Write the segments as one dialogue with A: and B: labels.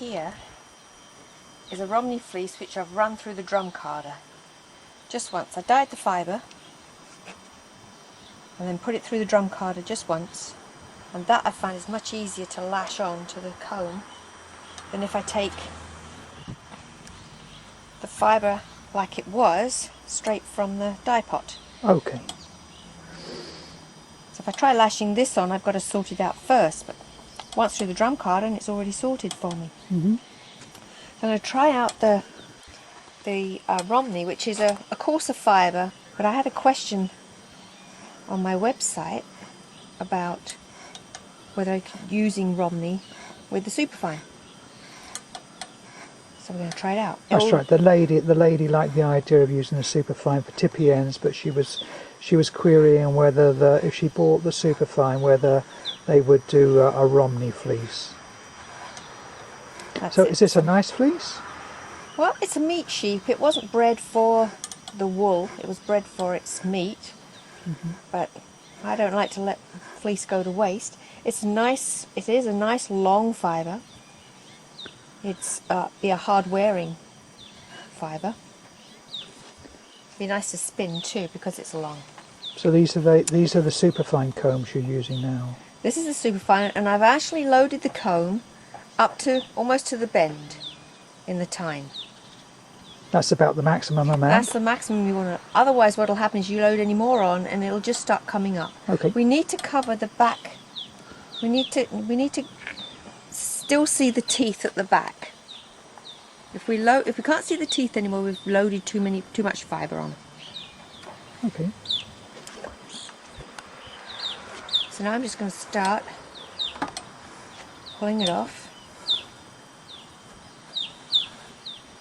A: here is a Romney fleece which I've run through the drum carder just once. I dyed the fibre and then put it through the drum carder just once, and that I find is much easier to lash on to the comb than if I take the fibre like it was straight from the dye pot.
B: Okay.
A: So if I try lashing this on, I've got to sort it out first, but once through the drum carder and it's already sorted for me.
B: Mm-hmm.
A: I'm going to try out the Romney, which is a coarser fibre, but I had a question on my website about whether I could using Romney with the superfine. So we're going to try it out.
B: That's right. The lady liked the idea of using the superfine for tippy ends, but she was querying whether if she bought the superfine, whether they would do a Romney fleece. So is this a nice fleece?
A: Well, it's a meat sheep. It wasn't bred for the wool. It was bred for its meat.
B: Mm-hmm.
A: But I don't like to let fleece go to waste. It's nice. It is a nice long fibre. It's be a hard-wearing fibre. Be nice to spin too because it's long.
B: So these are the superfine combs you're using now.
A: This is the superfine, and I've actually loaded the comb up to almost to the bend in the tine.
B: That's about the maximum amount?
A: That's the maximum you want to. Otherwise what will happen is you load any more on and it'll just start coming up.
B: Okay.
A: We need to cover the back. We need to still see the teeth at the back. If we can't see the teeth anymore, we've loaded too much fibre on.
B: Okay.
A: So now I'm just going to start pulling it off.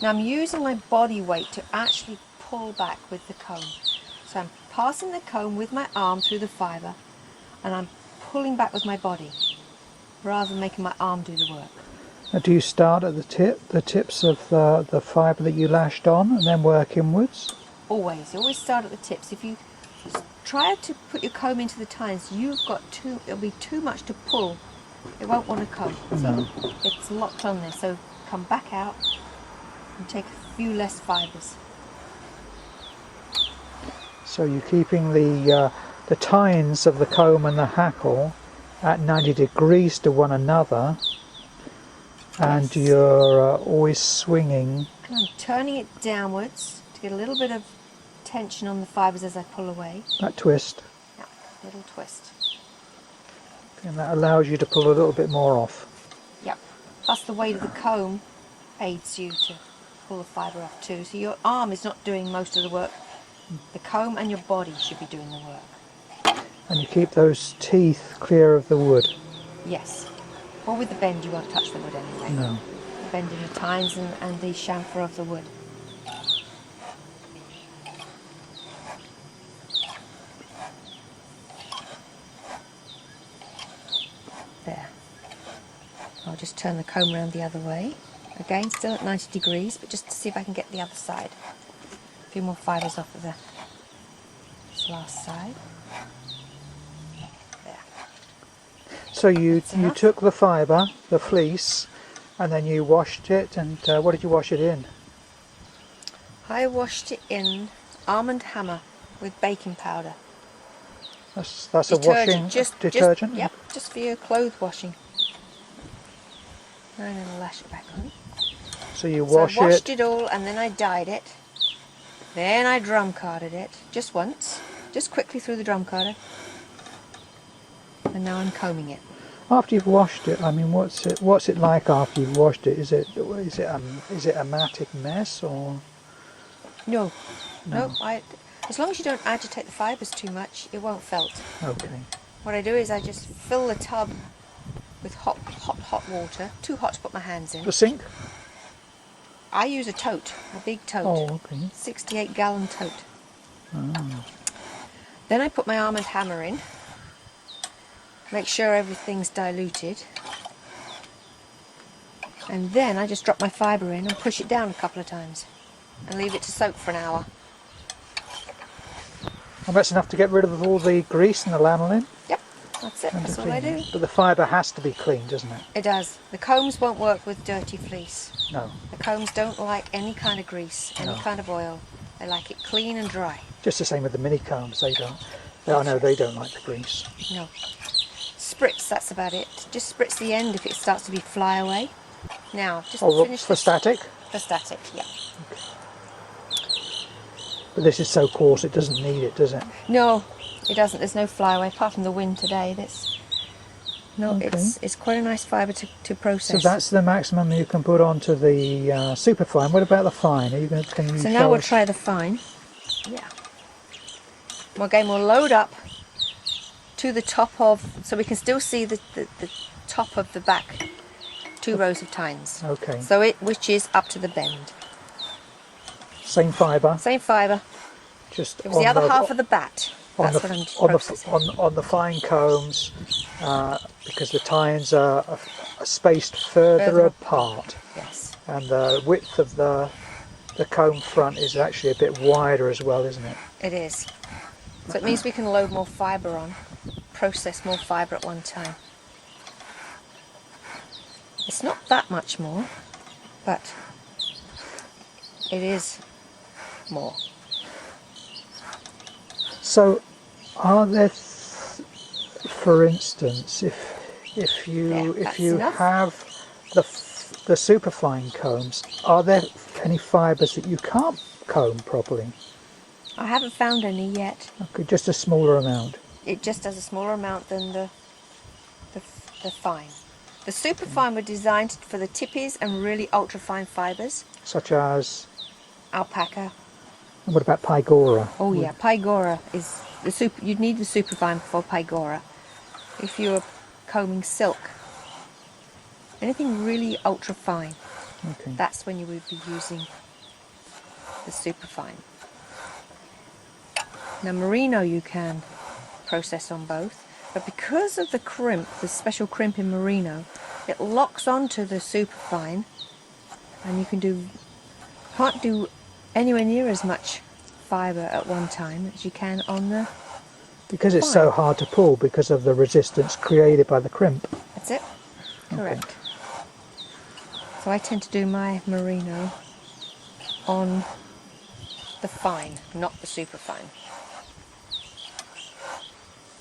A: Now I'm using my body weight to actually pull back with the comb. So I'm passing the comb with my arm through the fibre and I'm pulling back with my body rather than making my arm do the work.
B: Now do you start at the tips of the fibre that you lashed on and then work inwards?
A: Always. You always start at the tips. If you try to put your comb into the tines, it'll be too much to pull. It won't want to comb.
B: No.
A: It's locked on there, so come back out and take a few less fibres.
B: So you're keeping the tines of the comb and the hackle at 90 degrees to one another, and
A: Yes.
B: you're always swinging.
A: And I'm turning it downwards to get a little bit of tension on the fibres as I pull away.
B: That twist,
A: Yeah, little twist.
B: and that allows you to pull a little bit more off.
A: Yep. Plus the weight of the comb aids you to pull the fibre off too. So your arm is not doing most of the work. The comb and your body should be doing the work.
B: And you keep those teeth clear of the wood.
A: Yes. Well, with the bend you won't touch the wood anyway.
B: No.
A: The bend in the tines and the chamfer of the wood. There. I'll just turn the comb around the other way. Again, still at 90 degrees, but just to see if I can get the other side. A few more fibres off of this last side. There.
B: So you
A: enough.
B: took the fibre, the fleece, and then you washed it, and what did you wash it in?
A: I washed it in Almond Hammer with baking powder.
B: That's a washing detergent?
A: Yep, just for your clothes washing. And then I'll lash it back on.
B: So you
A: So I
B: wash
A: washed
B: it.
A: it all and then I dyed it. Then I drum carded it, just once, just quickly through the drum carder. And now I'm combing it.
B: After you've washed it, I mean, what's it like after you've washed it? Is it a matted mess or?
A: No. As long as you don't agitate the fibres too much, it won't felt.
B: Okay.
A: What I do is I just fill the tub with hot water, too hot to put my hands in.
B: The sink?
A: I use a tote, a big tote,
B: Oh, okay.
A: 68-gallon tote.
B: Oh.
A: Then I put my Almond Hammer in, make sure everything's diluted, and then I just drop my fibre in and push it down a couple of times and leave it to soak for an hour.
B: And that's enough to get rid of all the grease and the lanolin?
A: Yep. That's it.
B: Under
A: That's all I
B: cleaning.
A: do.
B: But the fibre has to be clean, doesn't it?
A: It does. The combs won't work with dirty fleece.
B: No.
A: The combs don't like any kind of grease, any kind of oil. They like it clean and dry.
B: Just the same with the mini combs. They don't. Oh no, they don't like the grease.
A: No. Spritz, that's about it. Just spritz the end if it starts to be flyaway. Now, just finish
B: for
A: this.
B: static?
A: For static, yeah.
B: But this is so coarse it doesn't need it, does it?
A: No, it doesn't. There's no flyaway apart from the wind today. It's quite a nice fibre to process.
B: So that's the maximum you can put onto the superfine. What about the fine? Are you going to? Can you
A: So
B: show
A: now we'll
B: us?
A: try the fine. Yeah. Well, again, we'll load up to the top of, so we can still see the top of the back 2 rows of tines.
B: Okay.
A: So which is up to the bend.
B: Same fibre.
A: Same fibre.
B: Just
A: It was the other half of the bat.
B: on
A: That's
B: the
A: what I'm
B: on
A: processing.
B: on the fine combs, because the tines are spaced further apart,
A: Yes.
B: and the width of the comb front is actually a bit wider as well, isn't it?
A: It is. So it means we can load more fibre on, process more fibre at one time. It's not that much more, but it is more.
B: So, are there, for instance, if you
A: enough.
B: have the superfine combs, are there any fibres that you can't comb properly?
A: I haven't found any yet.
B: Okay, just a smaller amount.
A: It just does a smaller amount than the fine. The superfine were designed for the tippies and really ultra-fine fibres.
B: Such as,
A: Alpaca.
B: and what about Pygora?
A: Oh yeah, Pygora is the super. You'd need the superfine for Pygora. If you were combing silk, anything really ultra-fine,
B: Okay.
A: that's when you would be using the superfine. Now merino you can process on both, but because of the crimp, the special crimp in merino, it locks onto the superfine, and you can't do anywhere near as much fibre at one time as you can on the.
B: Because it's so hard to pull because of the resistance created by the crimp.
A: That's it. Correct. So I tend to do my merino on the fine, not the superfine.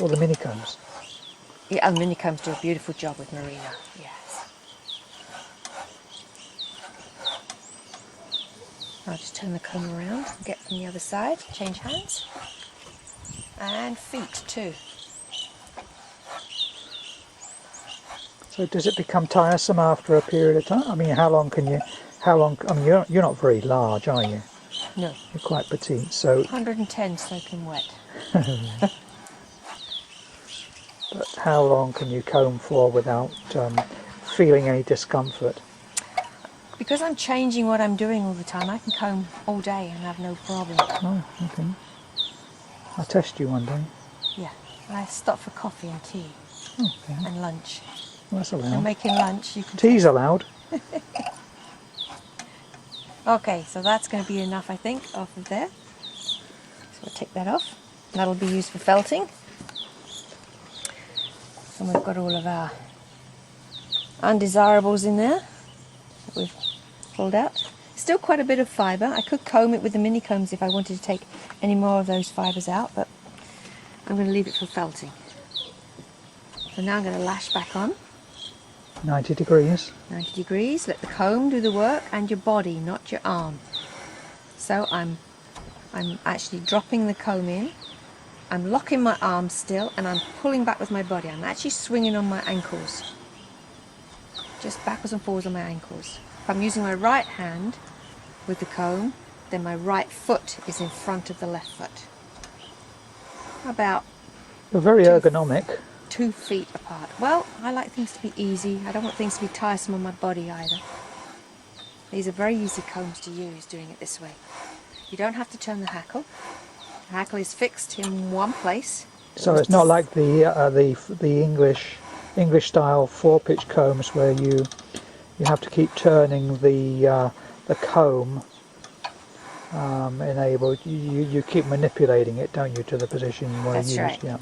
B: Or the mini combs.
A: Yeah, and minicombs do a beautiful job with merino. Yes. I'll just turn the comb around and get from the other side, change hands. And feet too.
B: So does it become tiresome after a period of time? I mean, how long, I mean, you're not very large, are you?
A: No.
B: You're quite petite, so,
A: 110 soaking wet.
B: but how long can you comb for without feeling any discomfort?
A: Because I'm changing what I'm doing all the time, I can comb all day and have no problem.
B: Oh, okay. I'll test you one day.
A: Yeah. I stop for coffee and tea
B: Okay.
A: and lunch.
B: Well, that's
A: I'm
B: allowed.
A: making lunch. You can.
B: Tea's allowed.
A: Okay, so that's going to be enough, I think, off of there. So we'll take that off. That'll be used for felting. And we've got all of our undesirables in there that we've pulled out. Still quite a bit of fibre. I could comb it with the mini combs if I wanted to take any more of those fibres out, but I'm going to leave it for felting. So now I'm going to lash back on.
B: 90 degrees.
A: 90 degrees, let the comb do the work, and your body, not your arm. So I'm actually dropping the comb in, I'm locking my arm still, and I'm pulling back with my body. I'm actually swinging on my ankles, just backwards and forwards on my ankles. If I'm using my right hand with the comb, then my right foot is in front of the left foot. About
B: You're very ergonomic.
A: 2 feet apart. Well, I like things to be easy. I don't want things to be tiresome on my body either. These are very easy combs to use doing it this way. You don't have to turn the hackle. The hackle is fixed in one place.
B: So it's not like the English style 4-pitch combs where you have to keep turning the comb enabled. You keep manipulating it, don't you, to the position you want to use.
A: That's right.
B: Yeah.